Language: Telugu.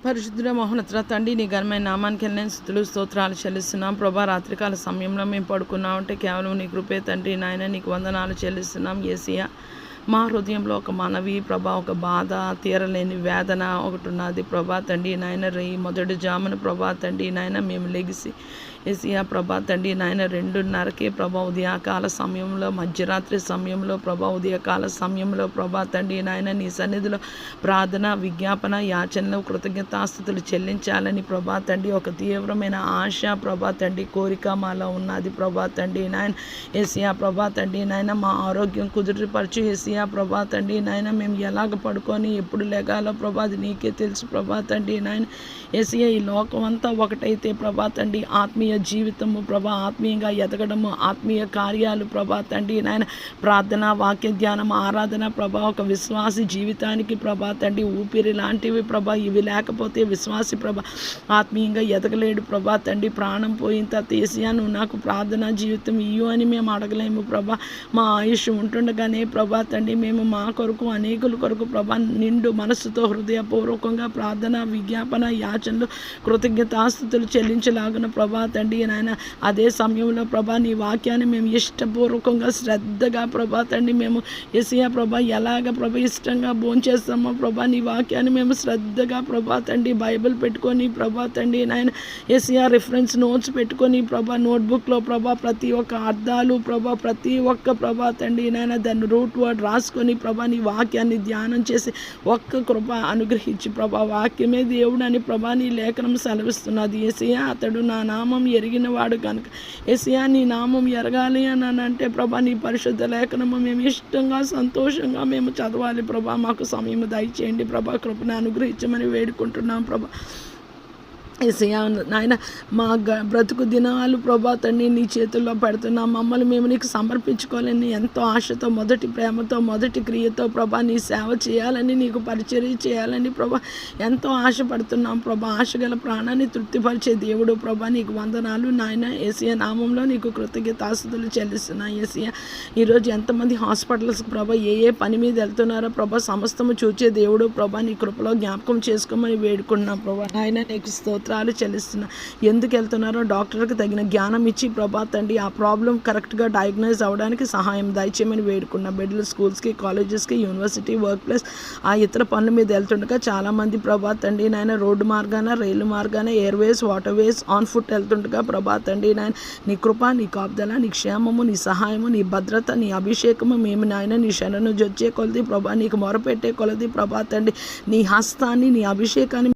పరిశుద్ధుడ మహోన్నత తండ్రి, నీ ఘనమైన నామానికి వెళ్ళిన స్తుతులు స్తోత్రాలు చెల్లిస్తున్నాం ప్రభా. రాత్రికాల సమయంలో మేము పడుకున్నామంటే కేవలం నీ కృపే తండ్రి నాయన, నీకు వందనాలు చెల్లిస్తున్నాం యేసయ్య. మా హృదయంలో ఒక మనవి ప్రభా, ఒక బాధ, తీరలేని వేదన ఒకటి ఉన్నది ప్రభా తండ్రి నాయన. మొదటి జామున ప్రభా తండ్రి నాయన మేము లెగిసి యేసయ్య ప్రభా తండ్రి నాయన 2:30కే ప్రభా ఉదయకాల సమయంలో, మధ్యరాత్రి సమయంలో ప్రభా, ఉదయకాల సమయంలో ప్రభా తండ్రి నాయన నీ సన్నిధిలో ప్రార్థన, విజ్ఞాపన, యాచనలు, కృతజ్ఞతాస్తుతులు చెల్లించాలని ప్రభా తండ్రి ఒక తీవ్రమైన ఆశ ప్రభా తండ్రి, కోరిక మాలో ఉన్నది ప్రభా తండ్రి నాయన. యేసయ్య ప్రభా తండ్రి నాయన మా ఆరోగ్యం కుదురుపరచు యేసయ్య ప్రభా తండ్రి నాయన. మేము ఎలాగ పడుకొని ఎప్పుడు లెగాలో ప్రభా అది నీకే తెలుసు ప్రభా తండ్రి నాయన. యేసయ్య ఈ లోకం అంతా ఒకటైతే ప్రభా తండ్రి ఆత్మీయ జీవితము ప్రభా, ఆత్మీయంగా ఎదగడము, ఆత్మీయ కార్యాలు ప్రభా తండ్రి నాయన, ప్రార్థన, వాక్య ధ్యానం, ఆరాధన ప్రభా, ఒక విశ్వాసి జీవితానికి ప్రభా తండ్రి ఊపిరి లాంటివి ప్రభా. ఇవి లేకపోతే విశ్వాసి ప్రభా ఆత్మీయంగా ఎదగలేడు ప్రభా తండ్రి. ప్రాణం పోయిన తర్వాత యేసయ్య నువ్వు నాకు ప్రార్థన జీవితం ఇయ్యు అని మేము అడగలేము ప్రభా. మా ఆయుష్ ఉంటుండగానే ప్రభా తండ్రి మేము మా కొరకు, అనేకుల కొరకు ప్రభా నిండు మనస్సుతో హృదయపూర్వకంగా ప్రార్థన, విజ్ఞాపన, యాచనలు, కృతజ్ఞతాస్తుతులు చెల్లించలాగున ప్రభా తండ్రి నాయన. అదే సమయంలో ప్రభా నీ వాక్యాన్ని మేము ఇష్టపూర్వకంగా శ్రద్ధగా ప్రభా తండ్రి మేము యేసయ్య ప్రభా ఎలాగ ప్రభా ఇష్టంగా భోంచేస్తామో ప్రభా నీ వాక్యాన్ని మేము శ్రద్ధగా ప్రభా తండ్రి బైబిల్ పెట్టుకొని ప్రభా తండ్రి నాయన యేసయ్య రిఫరెన్స్ నోట్స్ పెట్టుకొని ప్రభా నోట్బుక్లో ప్రభా ప్రతి ఒక్క అర్థాలు ప్రభా, ప్రతి ఒక్క ప్రభా తండ్రి నాయన దాన్ని రూట్ వర్డ్ రాసుకొని ప్రభా నీ వాక్యాన్ని ధ్యానం చేసి ఒక్క కృప అనుగ్రహించి ప్రభా. వాక్యమే దేవుడు అని ప్రభా నీ లేఖనం సెలవిస్తున్నది యేసయ్య. అతడు నా నామం ఎరిగిన వాడు కనుక యేసయ్య నీ నామం ఎరగాలి అని అంటే ప్రభా నీ పరిశుద్ధ లేఖనము మేము ఇష్టంగా, సంతోషంగా మేము చదవాలి ప్రభా. మాకు సమయం దయచేయండి ప్రభా, కృపను అనుగ్రహించమని వేడుకుంటున్నాం ప్రభా. యేసయ్య నాయన మా బ్రతుకు దినాలు ప్రభా తండ్రి నీ చేతుల్లో పెడుతున్నాం. మమ్మల్ని మేము నీకు సమర్పించుకోవాలని ఎంతో ఆశతో, మొదటి ప్రేమతో, మొదటి క్రియతో ప్రభా నీ సేవ చేయాలని, నీకు పరిచర్య చేయాలని ప్రభా ఎంతో ఆశపడుతున్నాం ప్రభా. ఆశగల ప్రాణాన్ని తృప్తిపరిచే దేవుడు ప్రభా నీకు వందనాలు నాయన. యేసయ్య నామంలో నీకు కృతజ్ఞతాస్తుతులు చెల్లిస్తున్నాను యేసయ్య. ఈరోజు ఎంతమంది హాస్పిటల్స్కి ప్రభా ఏ పని మీద వెళ్తున్నారో ప్రభా సమస్తము చూచే దేవుడు ప్రభా నీ కృపలో జ్ఞాపకం చేసుకోమని వేడుకున్నాం ప్రభా నాయన. నీకు స్తోత్రాలు చెల్లిస్తున్నా. ఎందుకు వెళ్తున్నారో డాక్టర్కి తగిన జ్ఞానం ఇచ్చి ప్రభా తండ్రి ఆ ప్రాబ్లం కరెక్ట్గా డయాగ్నైజ్ అవ్వడానికి సహాయం దయచేయమని వేడుకున్న. బిడ్డలు స్కూల్స్కి, కాలేజెస్కి, యూనివర్సిటీ, వర్క్ ప్లేస్, ఆ ఇతర పనుల మీద వెళ్తుండగా చాలామంది ప్రభా తండ్రి నాయన రోడ్డు మార్గాన, రైలు మార్గాన, ఎయిర్వేస్, వాటర్వేస్, ఆన్ ఫుట్ వెళ్తుండగా ప్రభా తండ్రి నాయన నీ కృప, నీ కాపుదల, నీ క్షేమము, నీ సహాయము, నీ భద్రత, నీ అభిషేకము మేము నాయన నీ శరణు జొచ్చే కొలది ప్రభా, నీకు మొరపెట్టే కొలది ప్రభా తండ్రి నీ హస్తాన్ని, నీ అభిషేకాన్ని